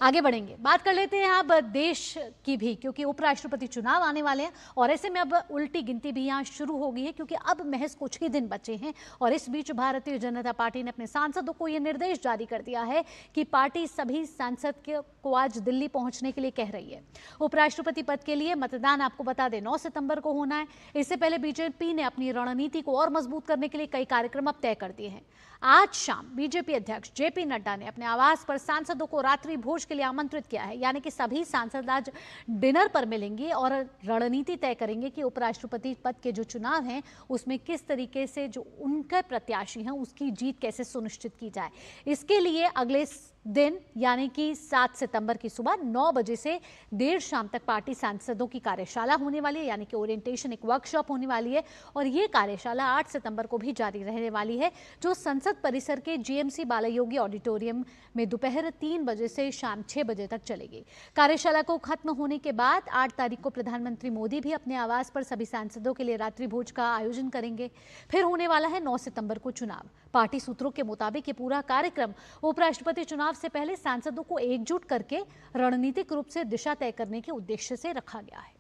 आगे बढ़ेंगे, बात कर लेते हैं अब देश की भी, क्योंकि उपराष्ट्रपति चुनाव आने वाले हैं और ऐसे में अब उल्टी गिनती भी यहाँ शुरू हो गई है, क्योंकि अब महज कुछ ही दिन बचे हैं। और इस बीच भारतीय जनता पार्टी ने अपने सांसदों को यह निर्देश जारी कर दिया है कि पार्टी सभी सांसद को आज दिल्ली पहुंचने के लिए कह रही है। उपराष्ट्रपति पद के लिए मतदान आपको बता दें 9 सितंबर को होना है। इससे पहले बीजेपी ने अपनी रणनीति को और मजबूत करने के लिए कई कार्यक्रम अब तय कर दिए हैं। आज शाम बीजेपी अध्यक्ष जेपी नड्डा ने अपने आवास पर सांसदों को रात्रि भोज के लिए आमंत्रित किया है, यानी कि सभी सांसद आज डिनर पर मिलेंगे और रणनीति तय करेंगे कि उपराष्ट्रपति पद के जो चुनाव हैं उसमें किस तरीके से जो उनके प्रत्याशी हैं उसकी जीत कैसे सुनिश्चित की जाए। इसके लिए अगले दिन यानी कि 7 सितंबर की सुबह 9 बजे से देर शाम तक पार्टी सांसदों की कार्यशाला होने वाली है, यानी कि ओरिएंटेशन एक वर्कशॉप होने वाली है। और ये कार्यशाला 8 सितंबर को भी जारी रहने वाली है, जो संसद परिसर के जीएमसी बालायोगी ऑडिटोरियम में दोपहर 3 बजे से शाम 6 बजे तक चलेगी। कार्यशाला को खत्म होने के बाद 8 तारीख को प्रधानमंत्री मोदी भी अपने आवास पर सभी सांसदों के लिए रात्रि भोज का आयोजन करेंगे। फिर होने वाला है 9 सितंबर को चुनाव। पार्टी सूत्रों के मुताबिक ये पूरा कार्यक्रम उपराष्ट्रपति चुनाव से पहले सांसदों को एकजुट करके रणनीतिक रूप से दिशा तय करने के उद्देश्य से रखा गया है।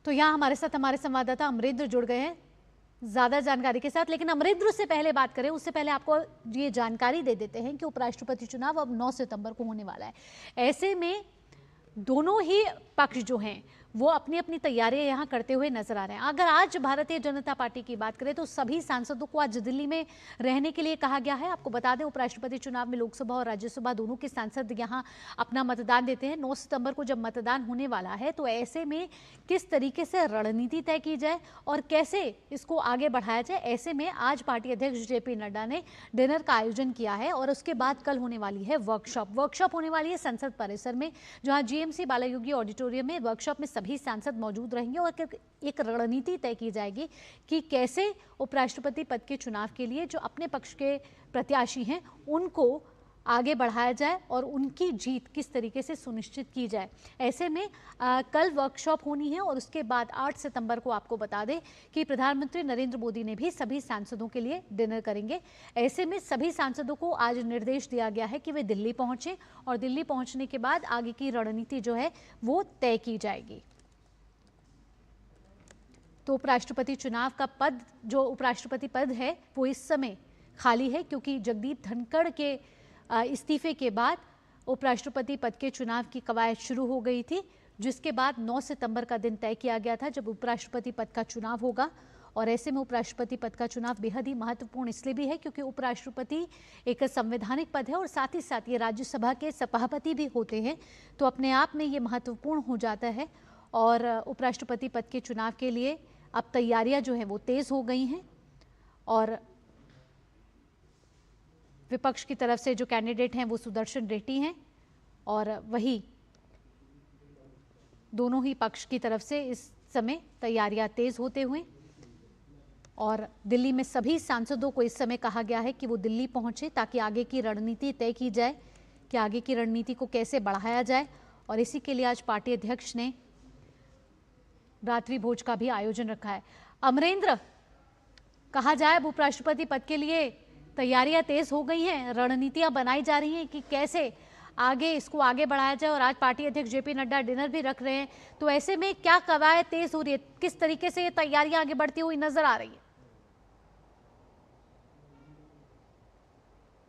तो यहां हमारे साथ हमारे संवाददाता अमरेंद्र जुड़ गए हैं ज्यादा जानकारी के साथ। लेकिन अमरेंद्र से पहले बात करें उससे पहले आपको ये जानकारी दे देते हैं कि उपराष्ट्रपति चुनाव अब 9 सितंबर को होने वाला है। ऐसे में दोनों ही पक्ष जो हैं वो अपनी अपनी तैयारियां यहां करते हुए नजर आ रहे हैं। अगर आज भारतीय जनता पार्टी की बात करें तो सभी सांसदों को आज दिल्ली में रहने के लिए कहा गया है। आपको बता दें उपराष्ट्रपति चुनाव में लोकसभा और राज्यसभा दोनों के सांसद यहां अपना मतदान देते हैं। 9 सितंबर को जब मतदान होने वाला है तो ऐसे में किस तरीके से रणनीति तय की जाए और कैसे इसको आगे बढ़ाया जाए, ऐसे में आज पार्टी अध्यक्ष जेपी नड्डा ने डिनर का आयोजन किया है। और उसके बाद कल होने वाली है वर्कशॉप होने वाली है संसद परिसर में, जहां जीएमसी बालायोगी ऑडिटोरियम में वर्कशॉप में सभी सांसद मौजूद रहेंगे और एक रणनीति तय की जाएगी कि कैसे उपराष्ट्रपति पद के चुनाव के लिए जो अपने पक्ष के प्रत्याशी हैं उनको आगे बढ़ाया जाए और उनकी जीत किस तरीके से सुनिश्चित की जाए। ऐसे में कल वर्कशॉप होनी है और उसके बाद 8 सितंबर को आपको बता दें कि प्रधानमंत्री नरेंद्र मोदी ने भी सभी सांसदों के लिए डिनर करेंगे। ऐसे में सभी सांसदों को आज निर्देश दिया गया है कि वे दिल्ली पहुंचे और दिल्ली पहुंचने के बाद आगे की रणनीति जो है वो तय की जाएगी। तो उपराष्ट्रपति चुनाव का पद जो उपराष्ट्रपति पद है वो इस समय खाली है, क्योंकि जगदीप धनखड़ के इस्तीफे के बाद उपराष्ट्रपति पद के चुनाव की कवायद शुरू हो गई थी, जिसके बाद 9 सितंबर का दिन तय किया गया था जब उपराष्ट्रपति पद का चुनाव होगा। और ऐसे में उपराष्ट्रपति पद का चुनाव बेहद ही महत्वपूर्ण इसलिए भी है क्योंकि उपराष्ट्रपति एक संवैधानिक पद है और साथ ही साथ ये राज्यसभा के सभापति भी होते हैं, तो अपने आप में ये महत्वपूर्ण हो जाता है। और उपराष्ट्रपति पद के चुनाव के लिए अब तैयारियां जो है वो तेज हो गई हैं और विपक्ष की तरफ से जो कैंडिडेट हैं वो सुदर्शन रेड्डी हैं और वही दोनों ही पक्ष की तरफ से इस समय तैयारियां तेज होते हुए और दिल्ली में सभी सांसदों को इस समय कहा गया है कि वो दिल्ली पहुंचे ताकि आगे की रणनीति तय की जाए कि आगे की रणनीति को कैसे बढ़ाया जाए। और इसी के लिए आज पार्टी अध्यक्ष ने रात्रि भोज का भी आयोजन रखा है। अमरेंद्र, कहा जाए अब उपराष्ट्रपति पद के लिए तैयारियां तेज हो गई हैं, रणनीतियां बनाई जा रही हैं कि कैसे आगे इसको आगे बढ़ाया जाए और आज पार्टी अध्यक्ष जेपी नड्डा डिनर भी रख रहे हैं, तो ऐसे में क्या कवायद तेज हो रही है, किस तरीके से ये तैयारियां आगे बढ़ती हुई नजर आ रही है?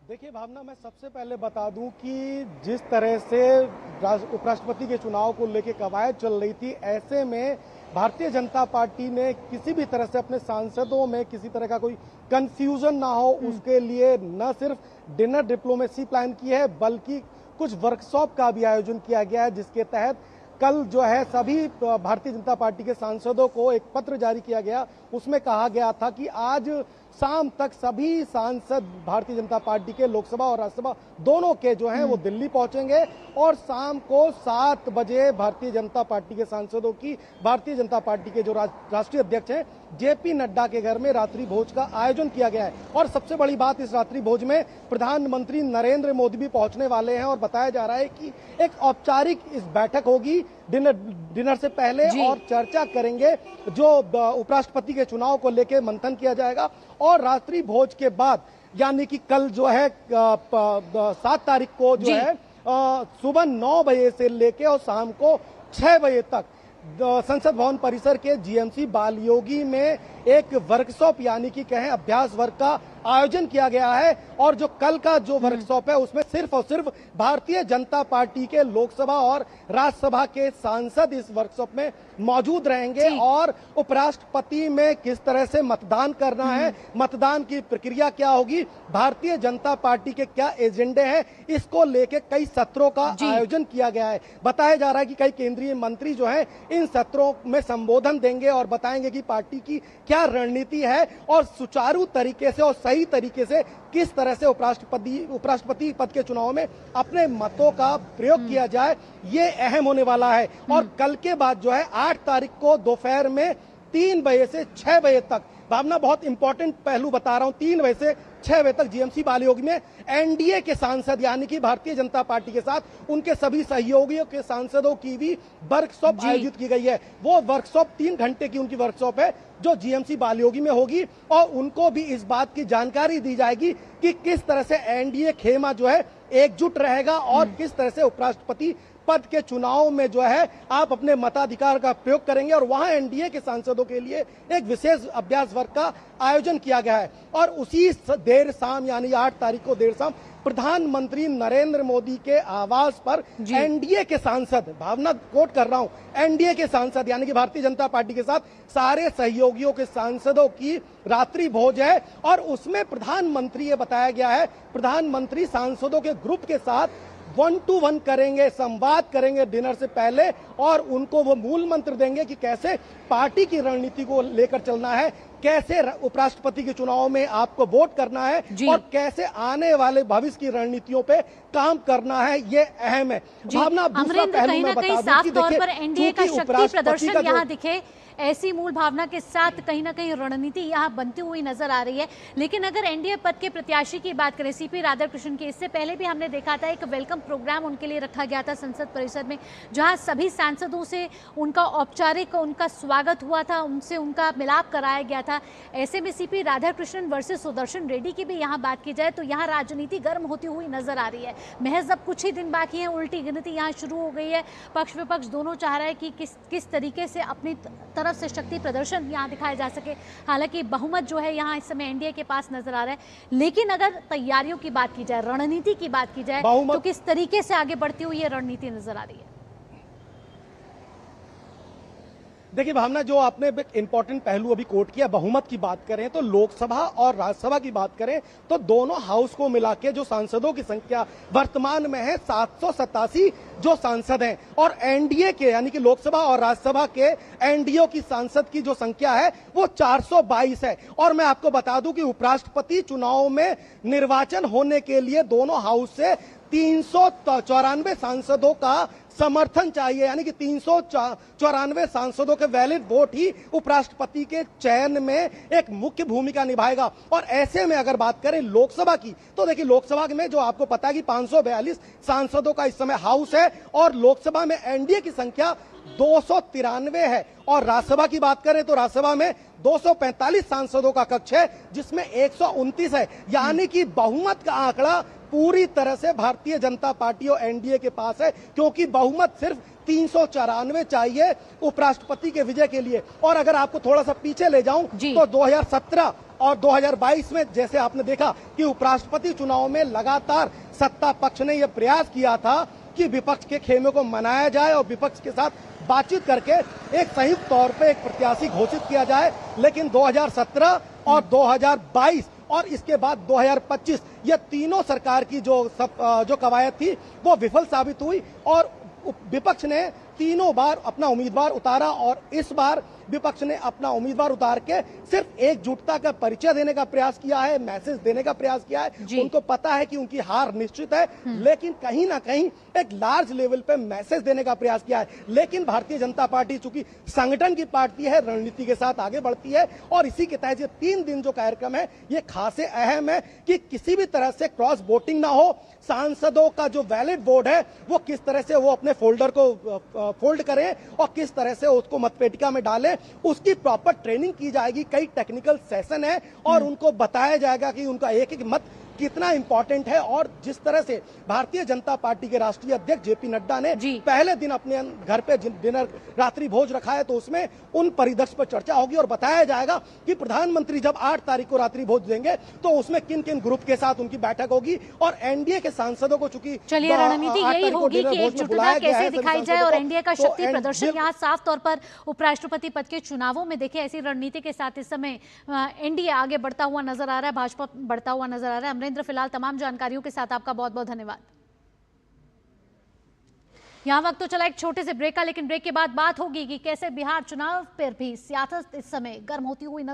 देखिए भावना, मैं सबसे पहले बता दूं कि जिस तरह से उपराष्ट्रपति के चुनाव को लेकर कवायद चल रही थी, ऐसे में भारतीय जनता पार्टी ने किसी भी तरह से अपने सांसदों में किसी तरह का कोई कंफ्यूजन ना हो उसके लिए न सिर्फ डिनर डिप्लोमेसी प्लान की है बल्कि कुछ वर्कशॉप का भी आयोजन किया गया है, जिसके तहत कल जो है सभी भारतीय जनता पार्टी के सांसदों को एक पत्र जारी किया गया। उसमें कहा गया था कि आज शाम तक सभी सांसद भारतीय जनता पार्टी के लोकसभा और राज्यसभा दोनों के जो हैं वो दिल्ली पहुंचेंगे और शाम को 7 बजे भारतीय जनता पार्टी के सांसदों की भारतीय जनता पार्टी के जो राष्ट्रीय अध्यक्ष हैं जेपी नड्डा के घर में रात्रि भोज का आयोजन किया गया है। और सबसे बड़ी बात, इस रात्रि भोज में प्रधानमंत्री नरेंद्र मोदी भी पहुंचने वाले हैं और बताया जा रहा है कि एक औपचारिक इस बैठक होगी डिनर से पहले और चर्चा करेंगे, जो उपराष्ट्रपति के चुनाव को लेकर मंथन किया जाएगा और रात्रि भोज के बाद यानी कि कल जो है 7 तारीख को जो है सुबह 9 बजे से लेके और शाम को 6 बजे तक संसद भवन परिसर के जीएमसी बालयोगी में एक वर्कशॉप यानी कि कहें अभ्यास वर्ग का आयोजन किया गया है। और जो कल का जो वर्कशॉप है उसमें सिर्फ और सिर्फ भारतीय जनता पार्टी के लोकसभा और राज्यसभा के सांसद इस वर्कशॉप में मौजूद रहेंगे और उपराष्ट्रपति में किस तरह से मतदान करना है, मतदान की प्रक्रिया क्या होगी, भारतीय जनता पार्टी के क्या एजेंडे हैं, इसको लेके कई सत्रों का आयोजन किया गया है। बताया जा रहा है कि कई केंद्रीय मंत्री जो हैं इन सत्रों में संबोधन देंगे और बताएंगे कि पार्टी की क्या रणनीति है और सुचारू तरीके से और सही तरीके से किस तरह से उपराष्ट्रपति पद के चुनाव में अपने मतों का प्रयोग किया जाए, ये अहम होने वाला है। और कल के बाद जो है 8 तारीख को दोपहर में 3 बजे से 6 बजे तक, भावना बहुत इंपॉर्टेंट पहलू बता रहा हूं, 3 बजे से 6 बजे तक जीएमसी बालयोगी में एनडीए के सांसद यानी कि भारतीय जनता पार्टी के साथ उनके सभी सहयोगियों के सांसदों की भी वर्कशॉप आयोजित की गई है। वो वर्कशॉप 3 घंटे की उनकी वर्कशॉप है जो जीएमसी बालयोगी में होगी और उनको भी इस बात की जानकारी दी जाएगी कि किस तरह से एनडीए खेमा जो है एकजुट रहेगा और किस तरह से उपराष्ट्रपति पद के चुनाव में जो है आप अपने मताधिकार का प्रयोग करेंगे। और वहां एनडीए के सांसदों के लिए एक विशेष अभ्यास वर्ग का आयोजन किया गया है। और उसी देर शाम यानी 8 तारीख को देर शाम प्रधानमंत्री नरेंद्र मोदी के आवास पर एनडीए के सांसद, भावना कोट कर रहा हूं, एनडीए के सांसद यानी कि भारतीय जनता पार्टी के साथ सारे सहयोगियों के सांसदों की रात्रि भोज है। और उसमें प्रधानमंत्री, ये बताया गया है, प्रधानमंत्री सांसदों के ग्रुप के साथ 1-to-1 करेंगे, संवाद करेंगे डिनर से पहले और उनको वो मूल मंत्र देंगे कि कैसे पार्टी की रणनीति को लेकर चलना है, कैसे उपराष्ट्रपति के चुनाव में आपको वोट करना है और कैसे आने वाले भविष्य की रणनीतियों पे काम करना है, ये अहम है। भावना दूसरा पहलू मैं बता दूं कि देखिए एनडीए का शक्ति प्रदर्शन यहाँ दिखे, ऐसी मूल भावना के साथ कहीं ना कहीं रणनीति यहाँ बनती हुई नजर आ रही है। लेकिन अगर एनडीए पद के प्रत्याशी की बात करें सीपी राधाकृष्णन की, इससे पहले भी हमने देखा था एक वेलकम प्रोग्राम उनके लिए रखा गया था संसद परिसर में, जहां सभी सांसदों से उनका औपचारिक उनका स्वागत हुआ था, उनसे उनका मिलाप कराया गया था। ऐसे में सीपी राधाकृष्णन वर्सेस सुदर्शन रेड्डी की भी यहाँ बात की जाए तो यहाँ राजनीति गर्म होती हुई नजर आ रही है। महज अब कुछ ही दिन बाकी है, उल्टी गिनती यहाँ शुरू हो गई है। पक्ष विपक्ष दोनों चाह रहे हैं कि किस तरीके से अपनी तरफ से शक्ति प्रदर्शन यहाँ दिखाया जा सके। हालांकि बहुमत जो है यहाँ इस समय एनडीए के पास नजर आ रहा है, लेकिन अगर तैयारियों की बात की जाए, रणनीति की बात की जाए तो किस तरीके से आगे बढ़ती हुई ये रणनीति नजर आ रही है? देखिए भावना, जो आपने इंपॉर्टेंट पहलू अभी कोट किया, बहुमत की बात करें तो लोकसभा और राज्यसभा की बात करें तो दोनों हाउस को मिला के जो सांसदों की संख्या वर्तमान में है 787 जो सांसद हैं और एनडीए के यानी कि लोकसभा और राज्यसभा के एनडीए की सांसद की जो संख्या है वो 422 है। और मैं आपको बता दूं कि उपराष्ट्रपति चुनाव में निर्वाचन होने के लिए दोनों हाउस से 394 सांसदों का समर्थन चाहिए, यानी कि 394 सांसदों के वैलिड वोट ही उपराष्ट्रपति के चयन में एक मुख्य भूमिका निभाएगा। और ऐसे में अगर बात करें लोकसभा की तो देखिए लोकसभा में जो आपको पता है कि 542 सांसदों का इस समय हाउस है और लोकसभा में एनडीए की संख्या 293 है। और राज्यसभा की बात करें तो राज्यसभा में 245 सांसदों का कक्ष है जिसमें 129 है, यानी कि बहुमत का आंकड़ा पूरी तरह से भारतीय जनता पार्टी और एनडीए के पास है, क्योंकि बहुमत सिर्फ 394 चाहिए उपराष्ट्रपति के विजय के लिए। और अगर आपको थोड़ा सा पीछे ले जाऊं तो 2017 और 2022 में जैसे आपने देखा कि उपराष्ट्रपति चुनाव में लगातार सत्ता पक्ष ने यह प्रयास किया था कि विपक्ष के खेमे को मनाया जाए और विपक्ष के साथ बातचीत करके एक संयुक्त तौर पे एक प्रत्याशी घोषित किया जाए। लेकिन 2017 और 2022 और इसके बाद 2025 ये तीनों सरकार की जो कवायद थी वो विफल साबित हुई और विपक्ष ने तीनों बार अपना उम्मीदवार उतारा। और इस बार विपक्ष ने अपना उम्मीदवार उतार के सिर्फ एकजुटता का परिचय देने का प्रयास किया है, मैसेज देने का प्रयास किया है। उनको पता है कि उनकी हार निश्चित है, लेकिन कहीं ना कहीं एक लार्ज लेवल पे मैसेज देने का प्रयास किया है। लेकिन भारतीय जनता पार्टी चूंकि संगठन की पार्टी है, रणनीति के साथ आगे बढ़ती है और इसी के तहत ये 3 दिन जो कार्यक्रम है ये खासे अहम है कि किसी भी तरह से क्रॉस वोटिंग ना हो, सांसदों का जो वैलिड वोट है वो किस तरह से वो अपने फोल्डर को फोल्ड करें और किस तरह से उसको मतपेटिका में डालें हैं उसकी प्रॉपर ट्रेनिंग की जाएगी। कई टेक्निकल सेशन है और उनको बताया जाएगा कि उनका एक एक मत कितना इंपॉर्टेंट है। और जिस तरह से भारतीय जनता पार्टी के राष्ट्रीय अध्यक्ष जेपी नड्डा ने पहले दिन अपने घर पे डिनर रात्रि भोज रखा है, तो उसमें उन परिदृश्य पर चर्चा होगी और बताया जाएगा कि प्रधानमंत्री जब 8 तारीख को रात्रि भोज देंगे तो उसमें किन किन ग्रुप के साथ उनकी बैठक होगी। और एनडीए के सांसदों को चूंकि चलिए रणनीति यही होगी कि एकजुटता कैसे दिखाई जाए और एनडीए का शक्ति प्रदर्शन यहाँ साफ तौर पर उपराष्ट्रपति पद के चुनावों में देखिए ऐसी रणनीति के साथ इस समय एनडीए आगे बढ़ता हुआ नजर आ रहा है, भाजपा बढ़ता हुआ नजर आ रहा है। अमरेंद्र, फिलहाल तमाम जानकारियों के साथ आपका बहुत बहुत धन्यवाद। यहां वक्त तो चला एक छोटे से ब्रेक का, लेकिन ब्रेक के बाद बात होगी कि कैसे बिहार चुनाव पर भी सियासत इस समय गर्म होती हुई